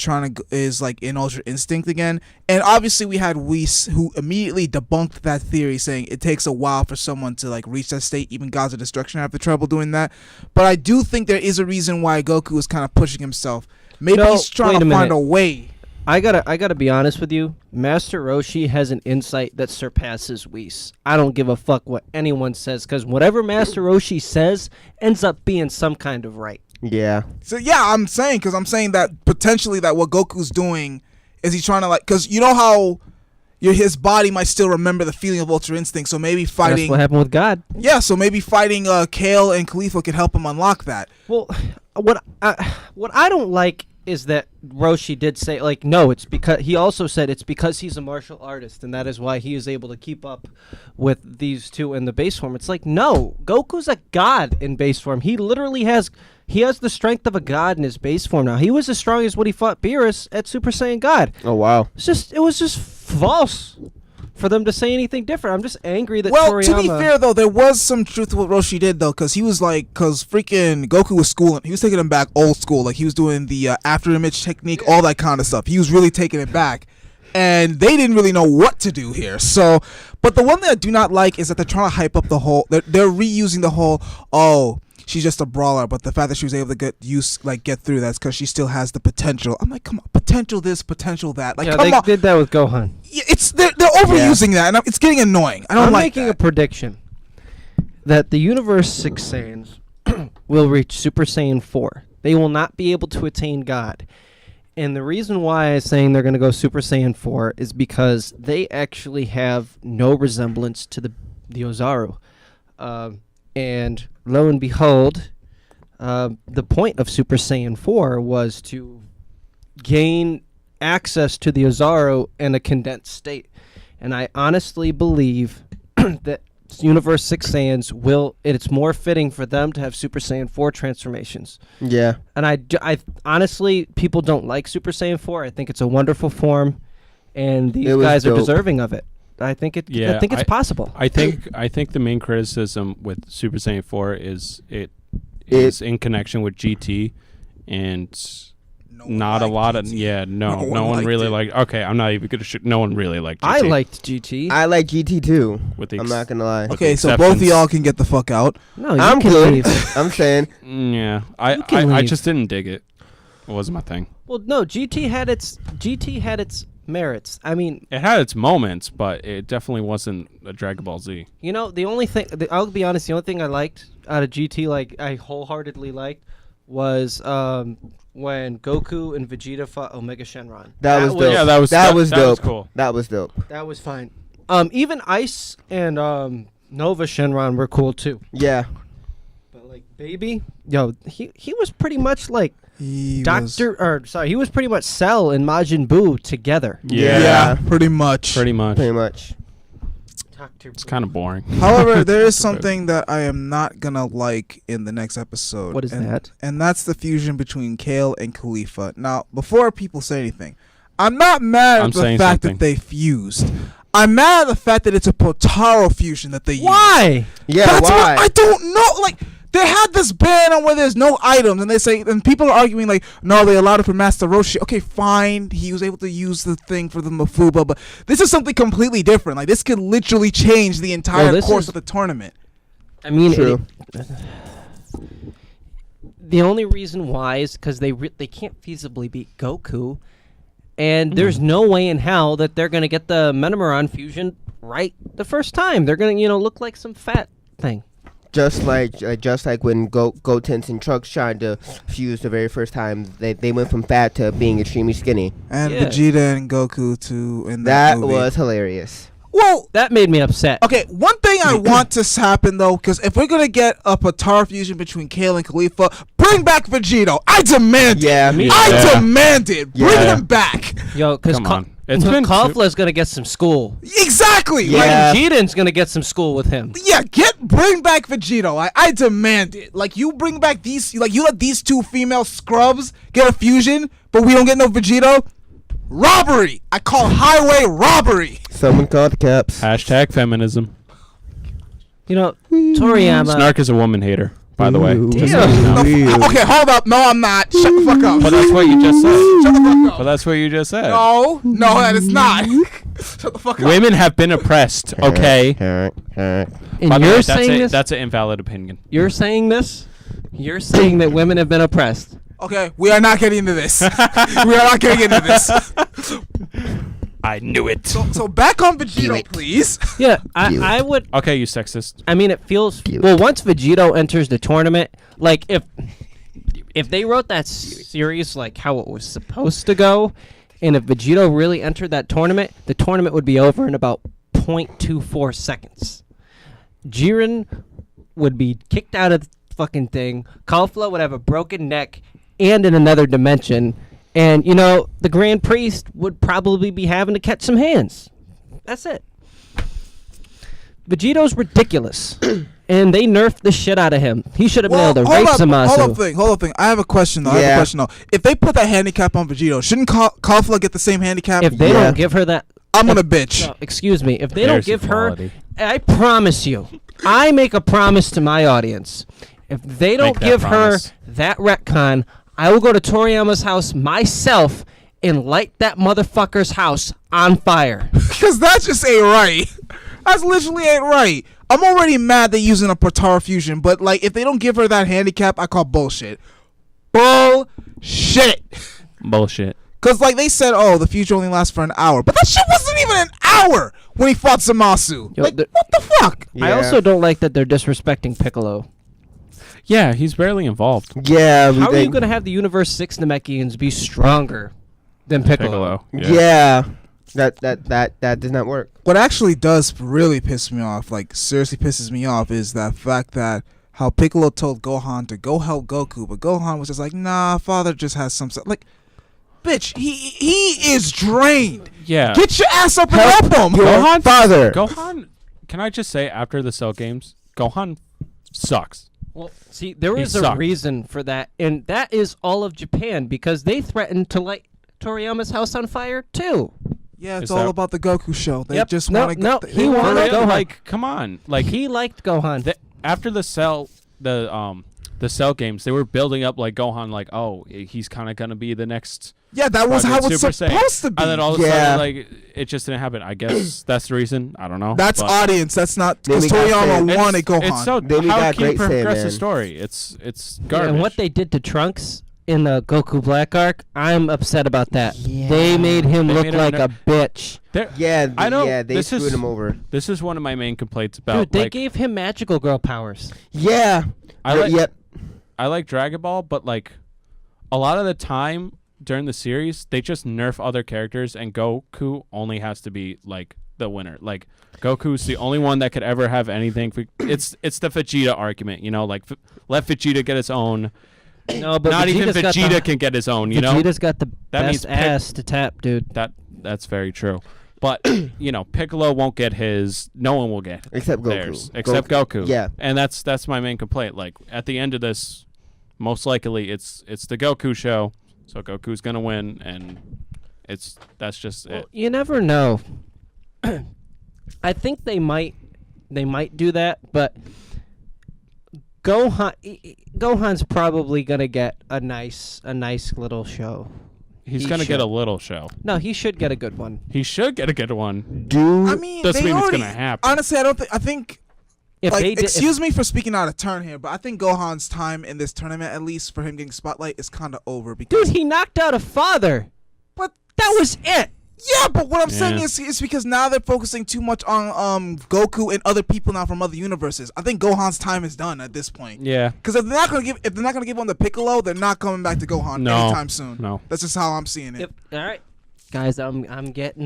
is like in Ultra Instinct again. And obviously we had Whis, who immediately debunked that theory, saying it takes a while for someone to like reach that state. Even Gods of Destruction have the trouble doing that. But I do think there is a reason why Goku is kind of pushing himself. Maybe No, he's trying wait to a find minute. a way. I gotta be honest with you. Master Roshi has an insight that surpasses Whis. I don't give a fuck what anyone says, because whatever Master Roshi says ends up being some kind of right. Yeah. So yeah, I'm saying that potentially that what Goku's doing is he's trying to like, because you know how his body might still remember the feeling of Ultra Instinct, so maybe That's fighting, what happened with God. yeah, so maybe fighting Kale and Khalifa could help him unlock that. Well, what I don't like is that Roshi did say, like, no, it's because he also said it's because he's a martial artist, and that is why he is able to keep up with these two in the base form. It's like, no, Goku's a god in base form. He literally has the strength of a god in his base form now. He was as strong as when he fought Beerus at Super Saiyan God. Oh wow. It was just false for them to say anything different. I'm just angry that Well, Toriyama... to be fair though, there was some truth to what Roshi did though, because he was like, because freaking Goku was schooling, he was taking him back old school, like he was doing the after image technique, all that kind of stuff. He was really taking it back, and they didn't really know what to do here. So, but the one thing I do not like is that they're trying to hype up the whole. They're reusing the whole. Oh, she's just a brawler, but the fact that she was able to get through that's because she still has the potential. I'm like, come on, potential this, potential that. Like, Yeah, come they on. did that with Gohan. Yeah, they're overusing that, and it's getting annoying. I don't I'm like making that. a prediction that the Universe 6 Saiyans will reach Super Saiyan 4. They will not be able to attain God. And the reason why I'm saying they're going to go Super Saiyan 4 is because they actually have no resemblance to the Ozaru. And lo and behold, the point of Super Saiyan 4 was to gain access to the Ozaru in a condensed state. And I honestly believe that Universe 6 Saiyans it's more fitting for them to have Super Saiyan 4 transformations. Yeah. And I honestly, people don't like Super Saiyan 4. I think it's a wonderful form, and these guys are dope. deserving of it. I think it's possible. I think the main criticism with Super Saiyan 4 is it is in connection with GT, and not a lot of no one really liked. Okay, I'm not even gonna no one really liked GT. I liked GT. I like GT too. I'm not gonna lie. Okay, so both of y'all can get the fuck out. No, you I'm can good. leave. I'm saying. Yeah, You can I leave. just didn't dig it. It wasn't my thing. Well, no, GT had its merits. I mean, It had its moments, but it definitely wasn't a Dragon Ball Z. you know, the only thing I'll be honest, the only thing I liked out of GT, like I wholeheartedly liked, was when Goku and Vegeta fought Omega Shenron. That was dope. Yeah, that was that was dope. cool. That was dope. That was fine. Even Ice and Nova Shenron were cool too. Yeah. But like Baby, he was pretty much like He he was pretty much Cell and Majin Buu together. Yeah, pretty much. Pretty much. Pretty much. It's kind of boring. However, there is something that I am not gonna like in the next episode. What is that? And that's the fusion between Kale and Khalifa. Now, before people say anything, I'm not mad at the fact that they fused. I'm mad at the fact that it's a Potaro fusion that they used. Why? Yeah, That's why? what I don't know. Like, they had this ban on where there's no items, and they say, and people are arguing like, no, they allowed it for Master Roshi. Okay, fine, he was able to use the thing for the Mafuba, but this is something completely different. Like, this could literally change the entire course of the tournament. I mean, True. The only reason why is because they can't feasibly beat Goku, and there's no way in hell that they're gonna get the Metamoron fusion right the first time. They're gonna look like some fat thing. Just like when Gotenks and Trunks tried to fuse the very first time, they went from fat to being extremely skinny. And Yeah. Vegeta and Goku too in That movie. was hilarious. Well, That made me upset. okay, one thing I want to happen though, because if we're gonna get a Potara fusion between Kale and Khalifa, bring back Vegito. I demand it. Yeah. I demand it. Bring Yeah. him back. Yo, because Come on. It's been Caulifla's gonna get some school. Exactly. Yeah. Jiden's gonna get some school with him. Yeah, bring back Vegito. I demand it. Like, you bring back these, like, you let these two female scrubs get a fusion, but we don't get no Vegito. Robbery. I call highway robbery. Someone called the cops. Hashtag feminism. You know, Toriyama. Snark is a woman hater, by the way. Ooh. Just Yeah. so you know. Okay, hold up. No, I'm not. Shut the fuck up. But that's what you just said. Shut the fuck up. But that's what you just said. No, that is not. Shut the fuck up. Women have been oppressed, okay? And By the way, you're saying this? that's an invalid opinion. You're saying this? You're saying that women have been oppressed. Okay, we are not getting into this. We are not getting into this. I knew it. So back on Vegito, please. Yeah, I would. Okay, you sexist. I mean, it feels well once Vegito enters the tournament. Like if they wrote that series like how it was supposed to go, and if Vegito really entered that tournament, the tournament would be over in about 0.24 seconds. Jiren would be kicked out of the fucking thing. Caulifla would have a broken neck and in another dimension. And, the Grand Priest would probably be having to catch some hands. That's it. Vegito's ridiculous. And they nerfed the shit out of him. He should have been able to rape Zamasu. Hold up thing. I have a question though. If they put that handicap on Vegito, shouldn't Caulifla get the same handicap? If they don't give her that... I'm gonna bitch. No, excuse me. If they don't Comparison give her... quality. I promise you. I make a promise to my audience. If they don't Make that give promise. her that retcon, I will go to Toriyama's house myself and light that motherfucker's house on fire. Because that just ain't right. That's literally ain't right. I'm already mad they're using a Potara fusion, but like if they don't give her that handicap, I call bullshit. Bullshit. Bullshit. Because like they said, oh, the future only lasts for an hour. But that shit wasn't even an hour when he fought Zamasu. Yo, Like, what the fuck? I also don't like that they're disrespecting Piccolo. Yeah, he's barely involved. Yeah. How are you going to have the Universe 6 Namekians be stronger than Piccolo? Yeah. That does not work. What actually does really piss me off, like seriously pisses me off, is that fact that how Piccolo told Gohan to go help Goku, but Gohan was just like, nah, father just has some like, bitch, he is drained. Yeah. Get your ass up and help him. Gohan, father. Gohan, can I just say, after the Cell games, Gohan sucks. Well, see, there was a sucked. reason for that, and that is all of Japan, because they threatened to light Toriyama's house on fire, too. Yeah, it's Is all that- about the Goku show. They Yep. just No, want to no, go. he wanted Really? Gohan. Like, come on. Like, He liked Gohan. after the Cell games, they were building up like Gohan, like, oh, he's kind of gonna be the next. Yeah, that was how Project it's Super Saiyan. supposed to be. And then all of a Yeah. sudden, like, it just didn't happen. I guess that's the reason. I don't know. That's but audience. That's not Then because we got Toriyama Saiyan. wanted Gohan. It's so Then we how got can you Great progress Saiyan. the story? It's Yeah, garbage. and what they did to Trunks in the Goku Black arc, I'm upset about that. Yeah. They made him They look made him like ner- a bitch. Yeah, I know. Yeah, they This screwed is- him over. This is one of my main complaints about. Dude, they like, gave him magical girl powers. Yeah. I like, Yep. I like Dragon Ball, but like a lot of the time during the series, they just nerf other characters, and Goku only has to be like the winner. Like Goku's the only one that could ever have anything. It's the Vegeta argument, you know, like let Vegeta get his own. No, but Not even Vegeta's got Vegeta the- can get his own, you know. Vegeta's got the That best means ass to tap, dude. That's very true. But you know, Piccolo won't get his. No one will get Except Goku. theirs except Goku. Yeah. and that's my main complaint. Like at the end of this, most likely it's the Goku show, so Goku's gonna win, and that's just Well, it. you never know. I think they might do that, but Gohan's probably gonna get a nice little show. He's he gonna get should. a little show. No, he should get a good one. He should get a good one. Do I mean, Doesn't they mean it's already, gonna happen. Honestly, I don't think. I think. If Like, they did, excuse me for speaking out of turn here, but I think Gohan's time in this tournament, at least for him getting spotlight, is kind of over. Because, dude, he knocked out a father. but That was it. yeah, but what I'm saying Yeah. is, it's because now they're focusing too much on Goku and other people now from other universes. I think Gohan's time is done at this point. Yeah. Because if they're not gonna give him the Piccolo, they're not coming back to Gohan No. anytime soon. No. That's just how I'm seeing it. Yep. All right, guys, I am getting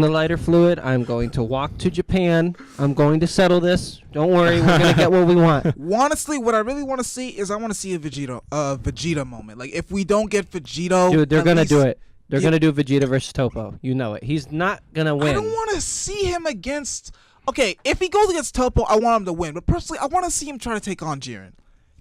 the lighter fluid. I'm going to walk to Japan. I'm going to settle this. Don't worry, we're gonna get what we want. Honestly, what I really want to see is I want to see a Vegeta moment. Like if we don't get Vegito, Dude, they're at gonna least- do it. They're Yeah. gonna do Vegeta versus Topo. You know it. He's not gonna win. I don't want to see him against. Okay, if he goes against Topo, I want him to win. But personally, I want to see him try to take on Jiren.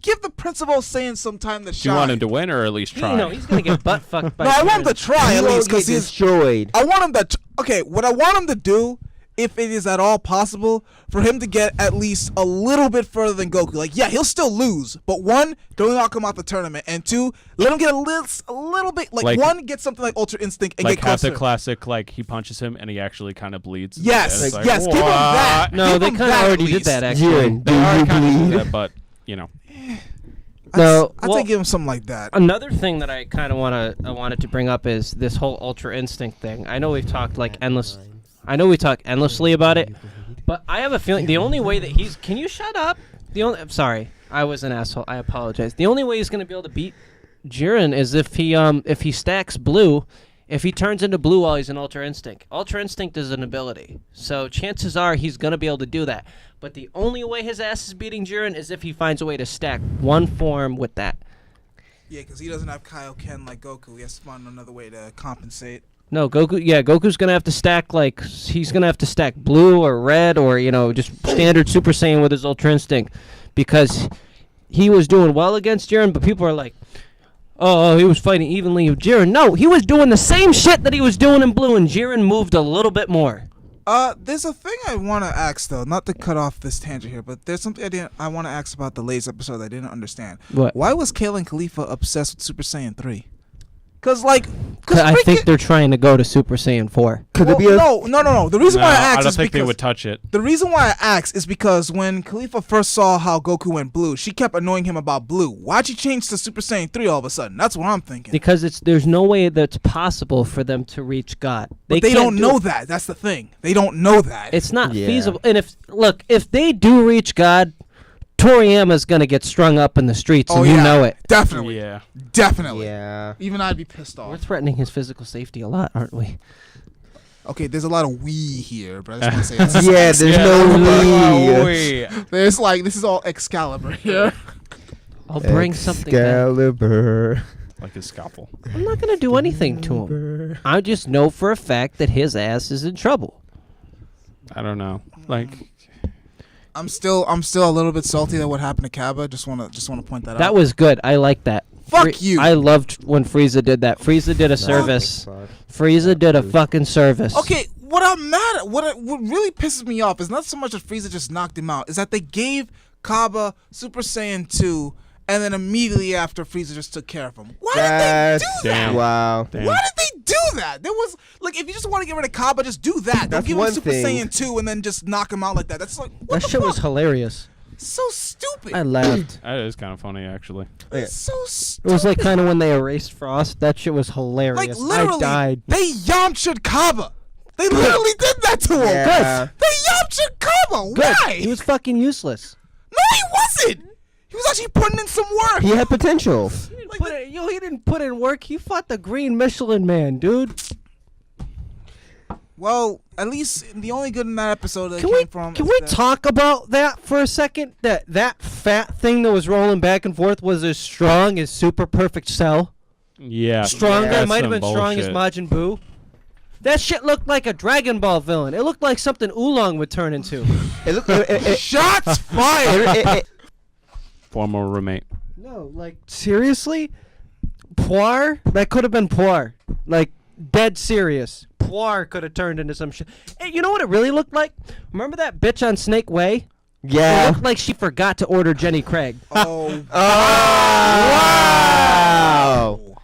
Give the Principal Saiyan some time to Do shine. you want him to win or at least try? No, he's gonna get butt fucked by. No, I want him Jiren. to try at He least because get he's. destroyed. I want him to. Okay, what I want him to do, if it is at all possible, for him to get at least a little bit further than Goku. Like, yeah, he'll still lose, but one, don't knock him out the tournament, and two, let him get a little bit. Like one, get something like Ultra Instinct and like get have closer. the classic, like he punches him and he actually kind of bleeds. Yes, It's like, yes, give him that. what? No, Give they him kind of that at already did least. that actually. Jiren, They do are you kind of believe? that, but you know. No, I'd well- say give him something like that. Another thing that I kind of wanted to bring up is this whole Ultra Instinct thing. I know we've talked endlessly about it, but I have a feeling the only way that he's can you shut up? I'm sorry, I was an asshole. I apologize. The only way he's gonna be able to beat Jiren is if he stacks blue. If he turns into blue while he's in Ultra Instinct. Ultra Instinct is an ability, so chances are he's gonna be able to do that. But the only way his ass is beating Jiren is if he finds a way to stack one form with that. Yeah, because he doesn't have Kaioken like Goku. He has to find another way to compensate. No, Goku. Yeah, Goku's gonna have to stack he's gonna have to stack blue or red or just standard Super Saiyan with his Ultra Instinct, because he was doing well against Jiren, but people are like, oh, he was fighting evenly with Jiren. No, he was doing the same shit that he was doing in blue, and Jiren moved a little bit more. There's a thing I want to ask though, not to cut off this tangent here, but there's something I want to ask about the latest episode that I didn't understand. What? Why was Kale and Khalifa obsessed with Super Saiyan 3? Cause like, I think they're trying to go to Super Saiyan 4. Could well, there be a no. The reason No, why I I asked don't is think they because would touch it. the reason why I asked is because when Khalifa first saw how Goku went blue, she kept annoying him about blue. Why'd she change to Super Saiyan 3 all of a sudden? That's what I'm thinking. Because there's no way that's possible for them to reach God. But they can't don't do know it. that. That's the thing. They don't know that. It's not Yeah. feasible. And if they do reach God, Toriyama's gonna get strung up in the streets, and you know it. Definitely. Yeah. Definitely. Yeah. Even I'd be pissed We're off. threatening his physical safety a lot, aren't we? Okay, there's a lot of we here, but I just want to say that's Yeah, there's no we. there's like this is all Excalibur here. I'll bring something back. Excalibur. Like a scalpel. I'm not gonna do anything to him. I just know for a fact that his ass is in trouble. I don't know. Like, I'm still a little bit salty at what happened to Kaba. Just wanna point that out. That was good. I like that. Fuck you. I loved when Frieza did that. Frieza did a service. Frieza did a fucking service. Okay, what I'm mad at, what really pisses me off is not so much that Frieza just knocked him out, is that they gave Kaba Super Saiyan 2, and then immediately after Frieza just took care of him. Why did they do that? Damn. Wow. damn. Why did they do that? There was like, if you just want to get rid of Kaba, just do that. Don't That's give him one Super thing. Saiyan 2 and then just knock him out like that. That's like what That the shit fuck? was hilarious. So stupid. I laughed. That is kind of funny, actually. It's so It stupid. was like kind of when they erased Frost. That shit was hilarious. Like literally, I died. they Yamcha'd Kaba. They literally did that to him. Yeah. They Yamcha'd Kaba. Good. Why? He was fucking useless. No, he wasn't. He was actually putting in some work. He had potential. He didn't put in work. He fought the Green Michelin Man, dude. Well, at least the only good in that episode that Can came we from. can is we that- talk about that for a second? That fat thing that was rolling back and forth was as strong as Super Perfect Cell. Yeah. Stronger. that's It might have some been strong as bullshit. Majin Buu. That shit looked like a Dragon Ball villain. It looked like something Oolong would turn into. It looked. Shots fired. Former roommate. No, like seriously, Poir. That could have been Poir. Like dead serious. Poir could have turned into some shit. Hey, you know what it really looked like? Remember that bitch on Snake Way? It Yeah. looked like she forgot to order Jenny Craig. Oh, Wow.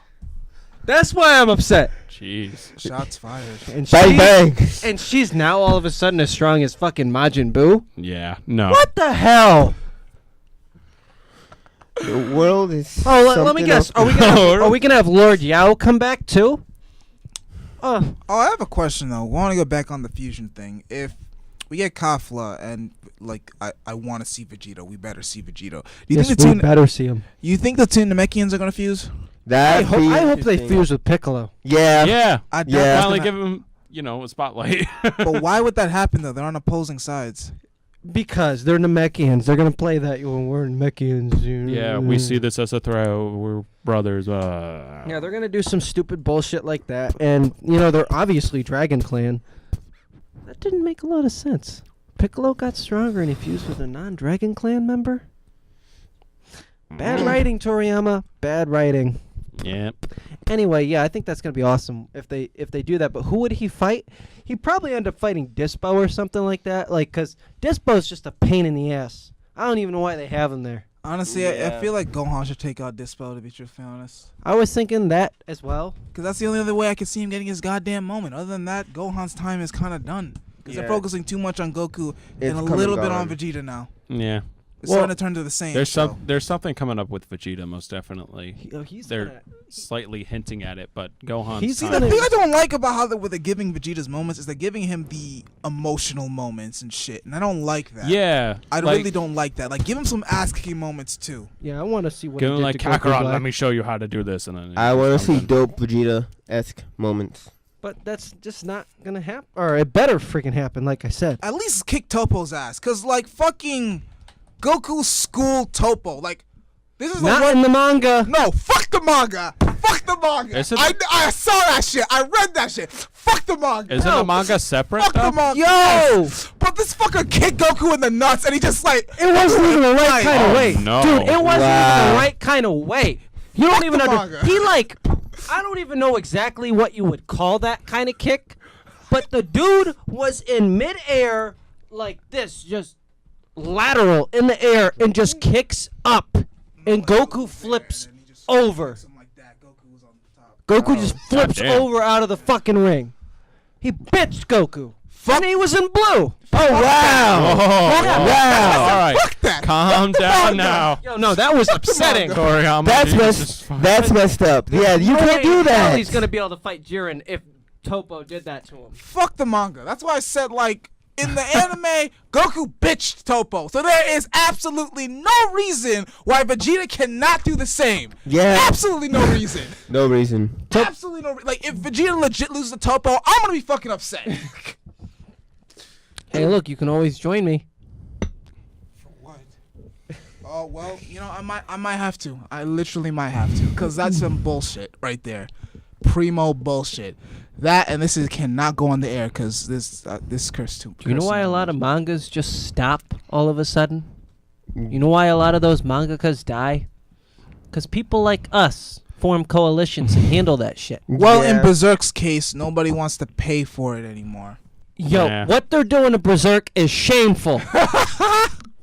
That's why I'm upset. Jeez. shots fired. And Bang bang. And she's now all of a sudden as strong as fucking Majin Buu. Yeah. No. What the hell? The world is. Oh, let me something guess. else. Are we gonna have Lord Yao come back too? Oh, I have a question though. I want to go back on the fusion thing. If we get Kafla and like I want to see Vegito, we better see Vegito. Do you Yes, think the we two? better see him. You think the two Namekians are gonna fuse? I That'd hope, be I hope they interesting. fuse with Piccolo. Yeah. Yeah. I doubt Yeah. that's Finally gonna- give him, a spotlight. But why would that happen though? They're on opposing sides. Because they're Namekians. They're gonna play that when we're Namekians. Yeah, we see this as a threat. We're brothers. Yeah, they're gonna do some stupid bullshit like that, and they're obviously Dragon Clan. That didn't make a lot of sense. Piccolo got stronger and he fused with a non-Dragon Clan member. Bad writing, Toriyama. Bad writing. Yeah. Anyway, yeah, I think that's gonna be awesome if they do that. But who would he fight? He'd probably end up fighting Dispo or something like that. Like, cause Dispo's just a pain in the ass. I don't even know why they have him there. Honestly, I Yeah. feel like Gohan should take out Dispo, to be truthfully honest. I was thinking that as well. Because that's the only other way I could see him getting his goddamn moment. Other than that, Gohan's time is kind of done. Because they're Yeah. focusing too much on Goku It's and a come little and bit on gone. Vegeta now. Yeah. It's Well, starting to turn to the same. There's so. there's something coming up with Vegeta, most definitely. He's They're gonna, slightly hinting at it, but Gohan's He's time. The gonna- thing I don't like about how they're giving Vegeta's moments is they're giving him the emotional moments and shit, and I don't like that. Yeah. I like, really don't like that. Like, give him some ass kicking moments too. yeah, I want to see what Give he him did like to Goku Kakarot, Black. let me show you how to do this, and then I want to see something. dope Vegeta-esque moments. But that's just not gonna happen. Or it better freaking happen, like I said. At least kick Topo's ass, cause like fucking Goku school Topo. Like, this is Not the in the manga. No, fuck the manga. Fuck the manga. Is it- I saw that shit. I read that shit. Fuck the manga. Isn't No. the manga separate Fuck though? the manga. Yo! But this fucker kicked Goku in the nuts, and he just like It wasn't even the right kind of Oh, way. no. Dude, it wasn't even Wow. the right kind of way. You don't Fuck even the understand. manga. He like, I don't even know exactly what you would call that kind of kick, but the dude was in midair like this, just lateral in the air, and just kicks up, and Goku flips over. Goku just flips Goddamn. over out of the fucking ring. He bitched Goku. And he was in blue. Oh wow! Oh, Wow. All right. Fuck that. Calm down now. Yo, no, that was upsetting. Toriyama, That's Jesus. that's messed up. Yeah, you can't do that. He's gonna be able to fight Jiren if Topo did that to him. Fuck the manga. That's why I said, like, in the anime, Goku bitched Topo. So there is absolutely no reason why Vegeta cannot do the same. Yeah. Absolutely no reason. No reason. Absolutely no reason. Like, if Vegeta legit loses to Topo, I'm gonna be fucking upset. Hey, look, you can always join me. For what? Oh, well, you know, I might have to. I literally might have to. Because that's some bullshit right there. Primo bullshit. That and this cannot go on the air because this curse too. Do you know why a lot of mangas just stop all of a sudden? You know why a lot of those mangakas die? Because people like us form coalitions and handle that shit. Well, in Yeah. Berserk's case, nobody wants to pay for it anymore. Yo, Yeah. what they're doing to Berserk is shameful.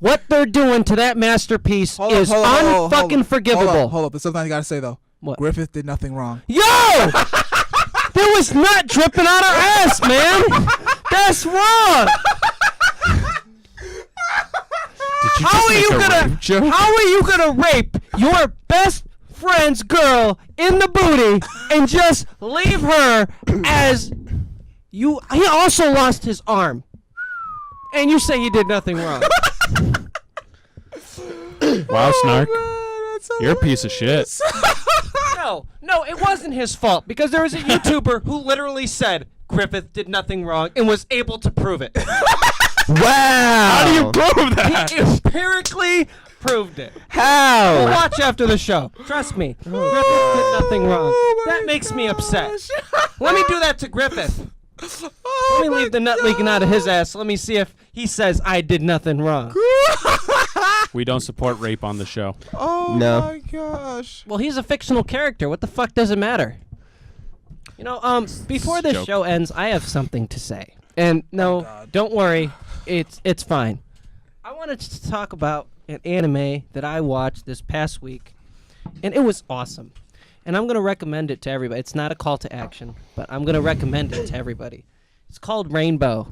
What they're doing to that masterpiece is unfucking forgivable. Hold up. There's something I gotta say though. What? Griffith did nothing wrong. Yo! There was not dripping out her ass, man. That's wrong. Did you How just are make you a gonna? rape joke? How are you gonna rape your best friend's girl in the booty and just leave her as you? He also lost his arm, and you say he did nothing wrong. Wow, Snark. That's You're a piece of shit. No, it wasn't his fault because there was a YouTuber who literally said Griffith did nothing wrong and was able to prove it. Wow. How do you prove that? He empirically proved it. How? We'll watch after the show. Trust me. Griffith did nothing wrong. That makes me upset. Let me do that to Griffith. Let me leave the nut leaking out of his ass. Let me see if he says I did nothing wrong. We don't support rape on the show. Oh No. my gosh. Well, he's a fictional character. What the fuck does it matter? You know, before this Joke. show ends, I have something to say. And no, don't worry. It's fine. I wanted to talk about an anime that I watched this past week, and it was awesome. And I'm going to recommend it to everybody. It's not a call to action, but I'm going to recommend it to everybody. It's called Rainbow.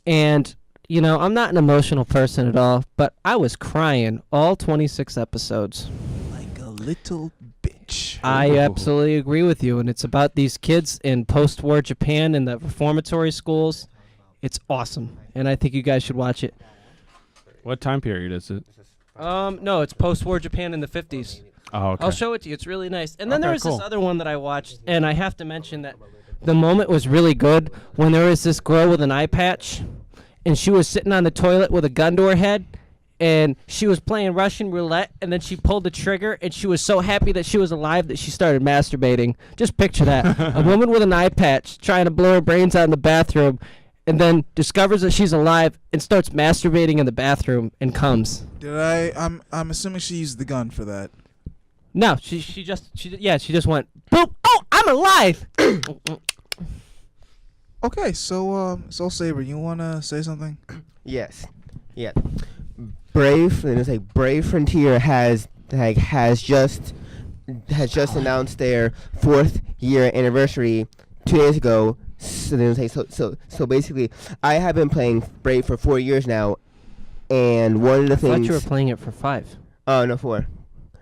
And, you know, I'm not an emotional person at all, but I was crying all 26 episodes. Like a little bitch. I absolutely agree with you. And it's about these kids in post-war Japan in the reformatory schools. It's awesome. And I think you guys should watch it. What time period is it? No, it's post-war Japan in the 50s. Oh, okay. I'll show it to you. It's really nice. And then Okay, there was cool. this other one that I watched, and I have to mention that the moment was really good when there was this girl with an eye patch, and she was sitting on the toilet with a gun to her head, and she was playing Russian roulette, and then she pulled the trigger, and she was so happy that she was alive that she started masturbating. Just picture that. A woman with an eye patch trying to blow her brains out in the bathroom, and then discovers that she's alive and starts masturbating in the bathroom and comes. I'm assuming she used the gun for that. No, she just went boop. Oh, I'm alive. Okay, so Soul Saber, you wanna say something? Yes. Yeah. Brave. It's like Brave Frontier has just announced their 4th year anniversary 2 days ago. So then it's like, so basically, I have been playing Brave for 4 years now, and one of the I thought things. you were playing it for 5. Oh no, 4.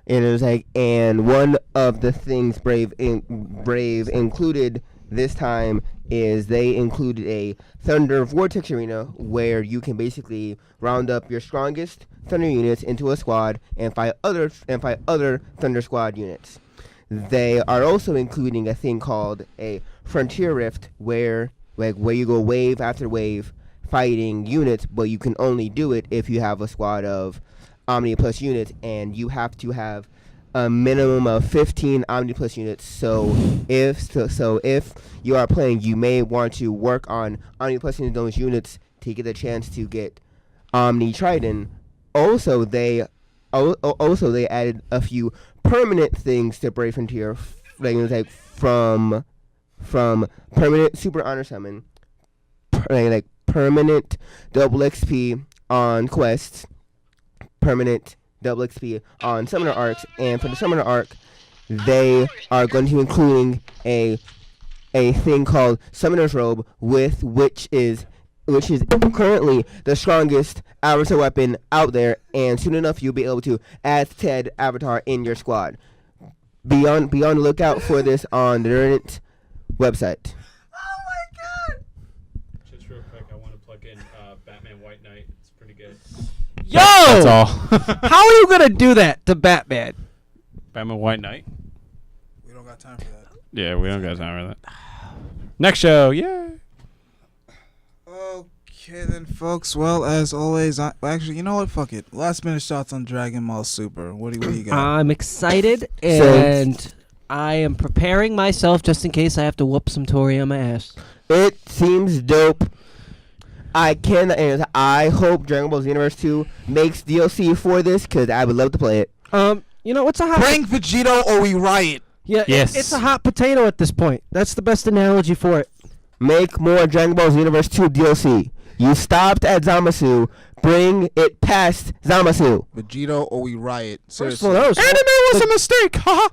And it was like, and one of the things Brave included this time is they included a Thunder Vortex Arena where you can basically round up your strongest Thunder units into a squad and fight other Thunder Squad units. They are also including a thing called a Frontier Rift where you go wave after wave fighting units, but you can only do it if you have a squad of Omni Plus units, and you have to have a minimum of 15 Omni Plus units. So if you are playing, you may want to work on Omni Plus in those units to get a chance to get Omni Trident. Also, they added a few permanent things to Brave Frontier, like from permanent Super Honor Summon, like permanent double XP on quests, permanent double XP on Summoner Arcs, and for the Summoner Arc, they are going to be including a thing called Summoner's Robe, which is currently the strongest avatar weapon out there, and soon enough you'll be able to add Ted avatar in your squad. Be on the lookout for this on the Reddit website. Just real quick, I want to plug in Batman White Knight. It's pretty good. Yo! That's all. How are you gonna do that to Batman? Batman White Knight? We don't got time for that. Yeah, we don't got time for that. Next show, yeah. Okay then, folks. Well, as always, actually, you know what? Fuck it. Last minute shots on Dragon Ball Super. What do you got? I'm excited, and I am preparing myself just in case I have to whoop some Tori on my ass. It seems dope. I hope Dragon Ball Xenoverse 2 makes DLC for this, because I would love to play it. You know, it's a hot... Bring Vegito or we riot. Yeah, Yes. it's a hot potato at this point. That's the best analogy for it. Make more Dragon Ball Xenoverse 2 DLC. You stopped at Zamasu. Bring it past Zamasu. Vegito or we riot. First Seriously. of all, that was Anime was a mistake, haha.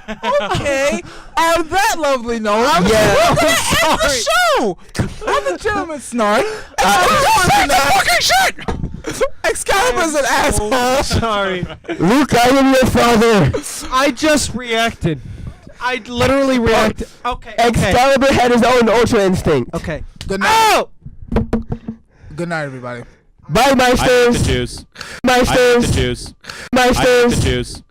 Okay. On that lovely note, we're gonna end the show. I'm a gentleman snark. Fucking shit! Excalibur's an asshole. sorry. Luke, I am your father. I just reacted. I literally reacted. Okay. Excalibur had his own Ultra Instinct. Okay. Good night. Good night, everybody. Bye, I hate the Meisters. Jews. Meisters. Jews. Meisters. Jews.